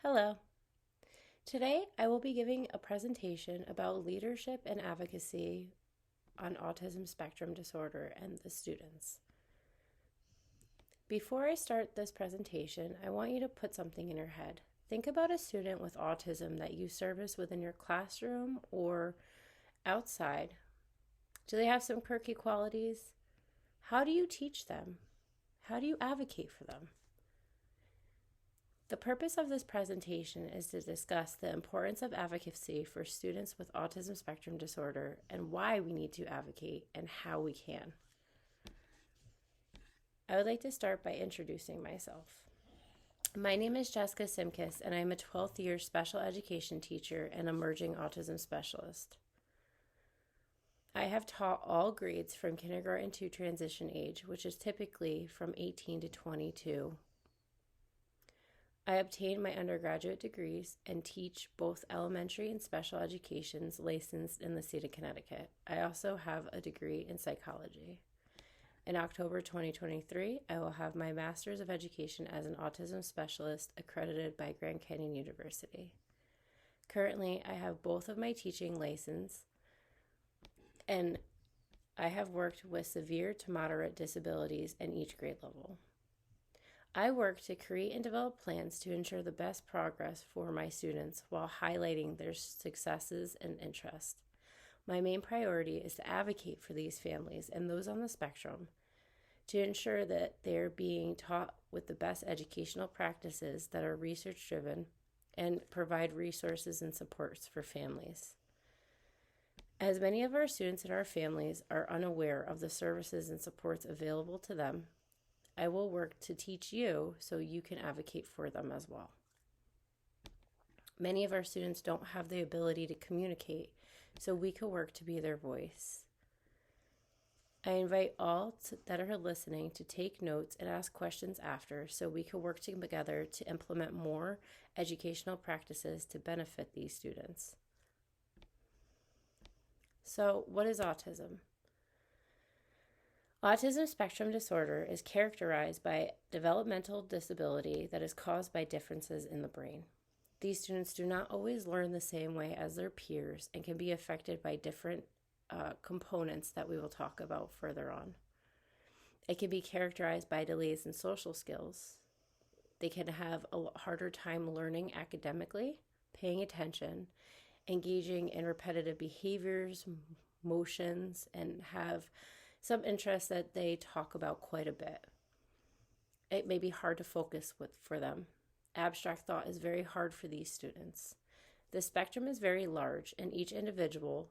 Hello. Today I will be giving a presentation about leadership and advocacy on autism spectrum disorder and the students. Before I start this presentation, I want you to put something in your head. Think about a student with autism that you service within your classroom or outside. Do they have some quirky qualities? How do you teach them? How do you advocate for them? The purpose of this presentation is to discuss the importance of advocacy for students with autism spectrum disorder and why we need to advocate and how we can. I would like to start by introducing myself. My name is Jessica Simkis, and I'm a 12th year special education teacher and emerging autism specialist. I have taught all grades from kindergarten to transition age, which is typically from 18 to 22. I obtained my undergraduate degrees and teach both elementary and special educations licensed in the state of Connecticut. I also have a degree in psychology. In October 2023, I will have my Master's of Education as an Autism Specialist accredited by Grand Canyon University. Currently, I have both of my teaching license, and I have worked with severe to moderate disabilities in each grade level. I work to create and develop plans to ensure the best progress for my students while highlighting their successes and interests. My main priority is to advocate for these families and those on the spectrum to ensure that they're being taught with the best educational practices that are research-driven and provide resources and supports for families. As many of our students and our families are unaware of the services and supports available to them, I will work to teach you so you can advocate for them as well. Many of our students don't have the ability to communicate, so we can work to be their voice. I invite all that are listening to take notes and ask questions after so we can work together to implement more educational practices to benefit these students. So, what is autism? Autism spectrum disorder is characterized by developmental disability that is caused by differences in the brain. These students do not always learn the same way as their peers and can be affected by different components that we will talk about further on. It can be characterized by delays in social skills. They can have a harder time learning academically, paying attention, engaging in repetitive behaviors, motions, and have some interests that they talk about quite a bit. It may be hard to focus for them. Abstract thought is very hard for these students. The spectrum is very large, and each individual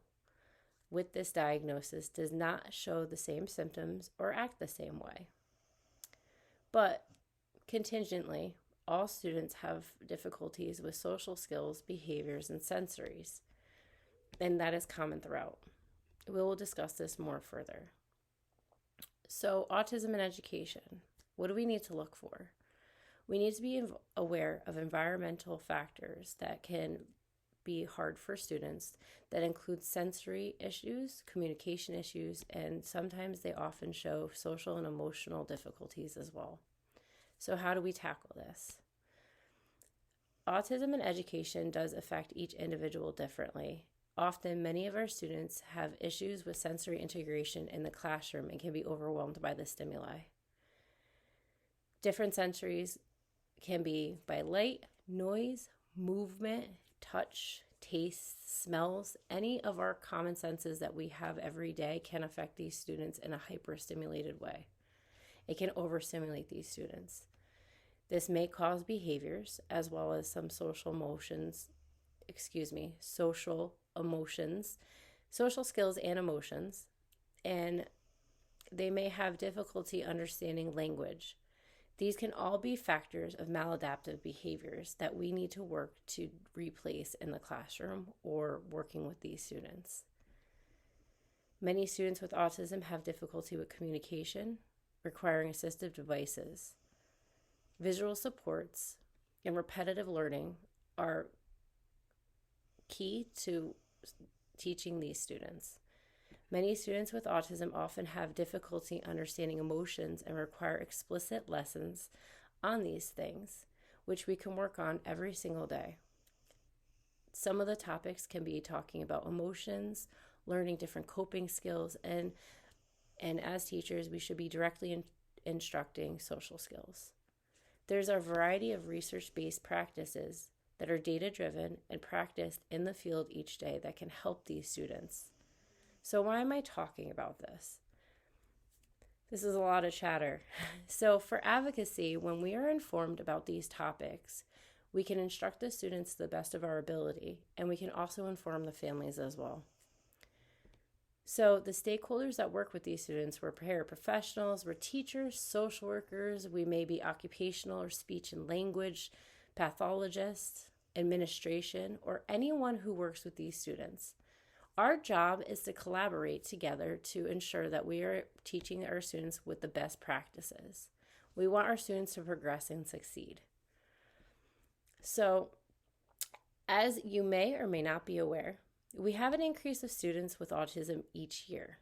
with this diagnosis does not show the same symptoms or act the same way. But contingently, all students have difficulties with social skills, behaviors, and sensories, and that is common throughout. We will discuss this more further. So, autism and education. What do we need to look for? We need to be aware of environmental factors that can be hard for students that include sensory issues, communication issues, and sometimes they often show social and emotional difficulties as well. So, how do we tackle this? Autism and education does affect each individual differently. Often, many of our students have issues with sensory integration in the classroom and can be overwhelmed by the stimuli. Different sensories can be by light, noise, movement, touch, taste, smells. Any of our common senses that we have every day can affect these students in a hyperstimulated way. It can overstimulate these students. This may cause behaviors as well as some social skills and emotions, and they may have difficulty understanding language. These can all be factors of maladaptive behaviors that we need to work to replace in the classroom or working with these students. Many students with autism have difficulty with communication, requiring assistive devices. Visual supports and repetitive learning are key to teaching these students. Many students with autism often have difficulty understanding emotions and require explicit lessons on these things, which we can work on every single day. Some of the topics can be talking about emotions, learning different coping skills, and as teachers, we should be directly instructing social skills. There's a variety of research-based practices that are data-driven and practiced in the field each day that can help these students. So why am I talking about this? This is a lot of chatter. So for advocacy, when we are informed about these topics, we can instruct the students to the best of our ability, and we can also inform the families as well. So the stakeholders that work with these students were paraprofessionals, we're teachers, social workers, we may be occupational or speech and language pathologists, administration, or anyone who works with these students. Our job is to collaborate together to ensure that we are teaching our students with the best practices. We want our students to progress and succeed. So, as you may or may not be aware, we have an increase of students with autism each year.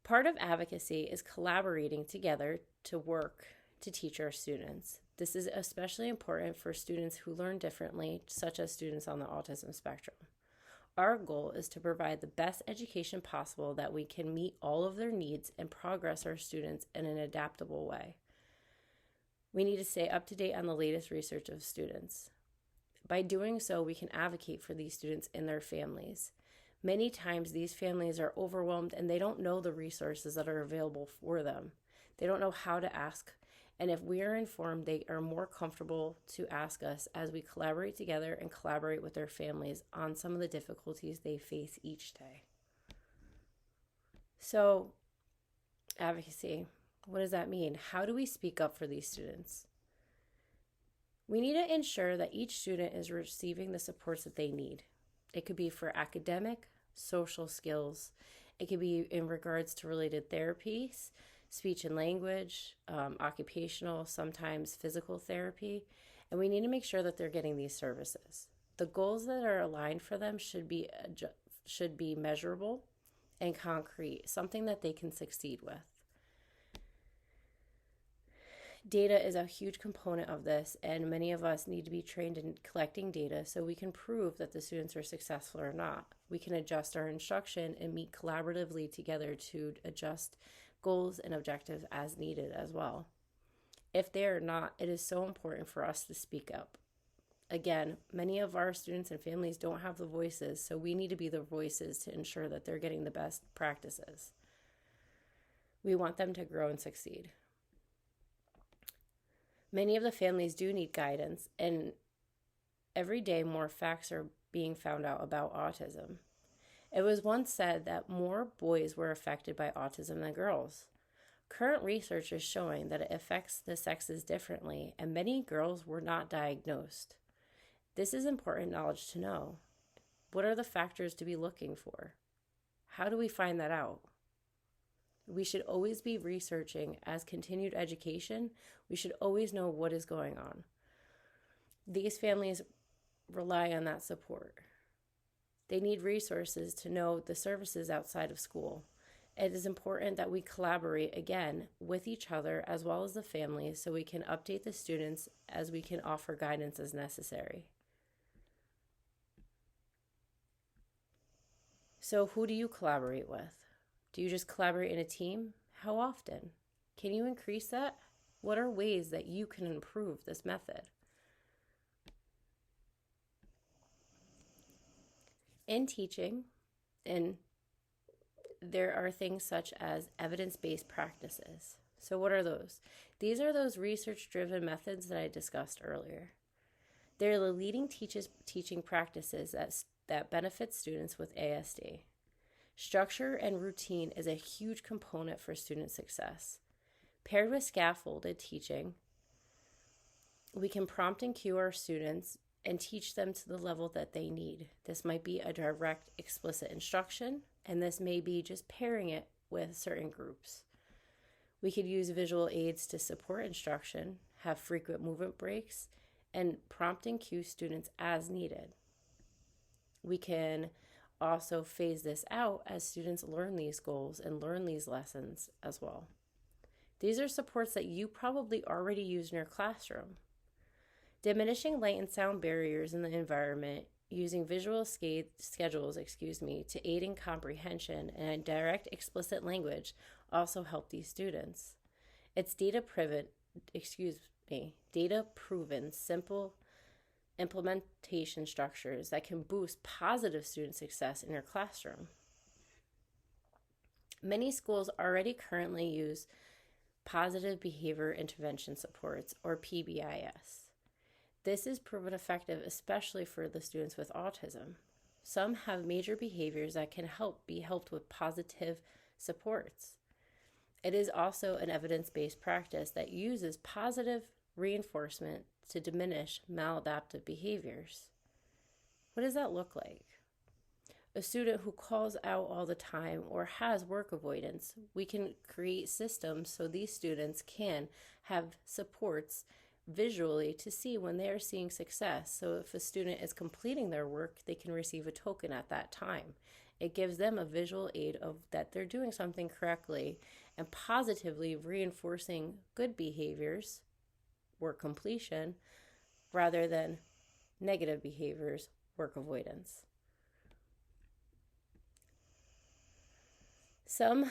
Part of advocacy is collaborating together to work to teach our students. This is especially important for students who learn differently, such as students on the autism spectrum. Our goal is to provide the best education possible that we can meet all of their needs and progress our students in an adaptable way. We need to stay up to date on the latest research of students. By doing so, we can advocate for these students and their families. Many times these families are overwhelmed and they don't know the resources that are available for them. They don't know how to ask. And if we are informed, they are more comfortable to ask us as we collaborate together and collaborate with their families on some of the difficulties they face each day. So, advocacy, what does that mean? How do we speak up for these students? We need to ensure that each student is receiving the supports that they need. It could be for academic, social skills. It could be in regards to related therapies, speech and language, occupational, sometimes physical therapy, and we need to make sure that they're getting these services. The goals that are aligned for them should be measurable and concrete, something that they can succeed with. Data is a huge component of this, and many of us need to be trained in collecting data so we can prove that the students are successful or not. We can adjust our instruction and meet collaboratively together to adjust goals and objectives as needed as well. If they are not, it is so important for us to speak up. Again, many of our students and families don't have the voices, so we need to be the voices to ensure that they're getting the best practices. We want them to grow and succeed. Many of the families do need guidance, and every day more facts are being found out about autism. It was once said that more boys were affected by autism than girls. Current research is showing that it affects the sexes differently, and many girls were not diagnosed. This is important knowledge to know. What are the factors to be looking for? How do we find that out? We should always be researching as continued education. We should always know what is going on. These families rely on that support. They need resources to know the services outside of school. It is important that we collaborate again with each other as well as the families so we can update the students as we can offer guidance as necessary. So who do you collaborate with? Do you just collaborate in a team? How often? Can you increase that? What are ways that you can improve this method? In teaching, and there are things such as evidence-based practices. So what are those? These are those research-driven methods that I discussed earlier. They're the leading teaching practices that benefit students with ASD. Structure and routine is a huge component for student success. Paired with scaffolded teaching, we can prompt and cue our students and teach them to the level that they need. This might be a direct, explicit instruction, and this may be just pairing it with certain groups. We could use visual aids to support instruction, have frequent movement breaks, and prompt and cue students as needed. We can also phase this out as students learn these goals and learn these lessons as well. These are supports that you probably already use in your classroom. Diminishing light and sound barriers in the environment using visual schedules to aid in comprehension and direct explicit language also help these students. It's data-proven, simple implementation structures that can boost positive student success in your classroom. Many schools already currently use positive behavior intervention supports, or PBIS. This is proven effective, especially for the students with autism. Some have major behaviors that can be helped with positive supports. It is also an evidence-based practice that uses positive reinforcement to diminish maladaptive behaviors. What does that look like? A student who calls out all the time or has work avoidance, we can create systems so these students can have supports visually to see when they are seeing success. So if a student is completing their work, they can receive a token at that time. It gives them a visual aid of that they're doing something correctly and positively reinforcing good behaviors, work completion, rather than negative behaviors, work avoidance. Some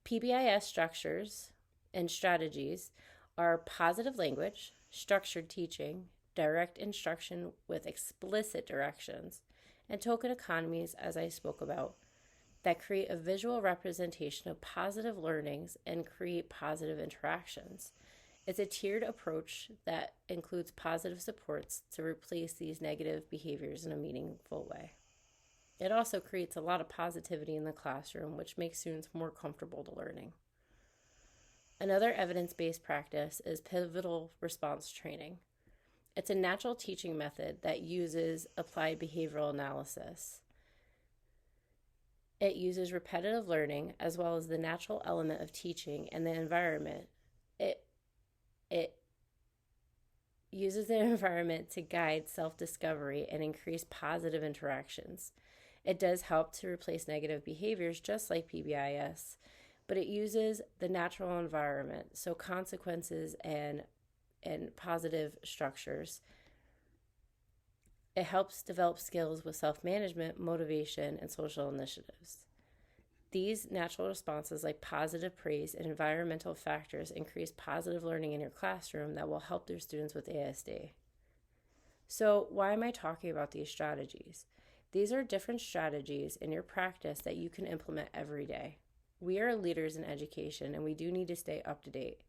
PBIS structures and strategies are positive language, structured teaching, direct instruction with explicit directions, and token economies, as I spoke about, that create a visual representation of positive learnings and create positive interactions. It's a tiered approach that includes positive supports to replace these negative behaviors in a meaningful way. It also creates a lot of positivity in the classroom, which makes students more comfortable to learning. Another evidence-based practice is pivotal response training. It's a natural teaching method that uses applied behavioral analysis. It uses repetitive learning as well as the natural element of teaching and the environment. It uses the environment to guide self-discovery and increase positive interactions. It does help to replace negative behaviors just like PBIS, but it uses the natural environment, so consequences and positive structures. It helps develop skills with self-management, motivation, and social initiatives. These natural responses like positive praise and environmental factors increase positive learning in your classroom that will help their students with ASD. So why am I talking about these strategies? These are different strategies in your practice that you can implement every day. We are leaders in education and we do need to stay up to date.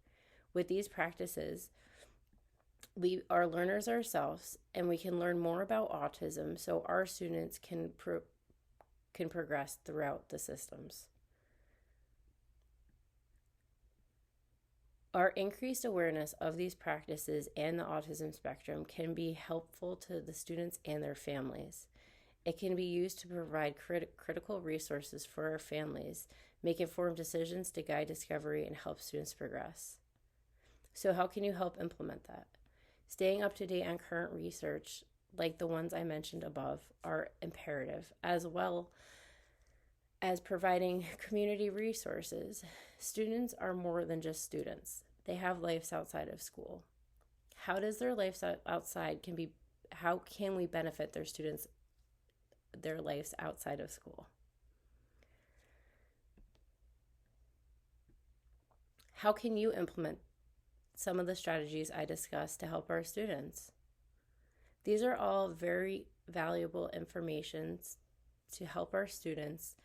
With these practices, we are learners ourselves and we can learn more about autism so our students can progress throughout the systems. Our increased awareness of these practices and the autism spectrum can be helpful to the students and their families. It can be used to provide critical resources for our families, make informed decisions to guide discovery, and help students progress. So how can you help implement that? Staying up to date on current research, like the ones I mentioned above, are imperative, as well as providing community resources. Students are more than just students. They have lives outside of school. How does their lives outside how can we benefit their lives outside of school? How can you implement some of the strategies I discussed to help our students? These are all very valuable information to help our students,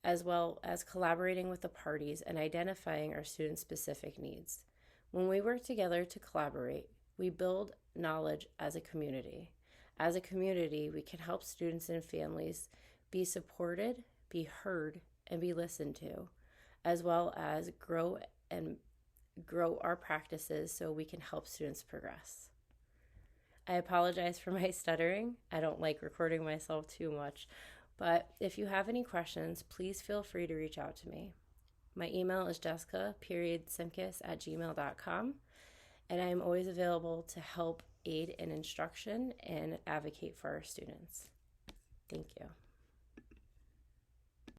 as well as collaborating with the parties and identifying our students' specific needs. When we work together to collaborate, we build knowledge as a community. As a community, we can help students and families be supported, be heard, and be listened to, as well as grow our practices so we can help students progress. I apologize for my stuttering. I don't like recording myself too much, but if you have any questions, please feel free to reach out to me. My email is jessica.simkis@gmail.com, and I am always available to help aid in instruction and advocate for our students. Thank you.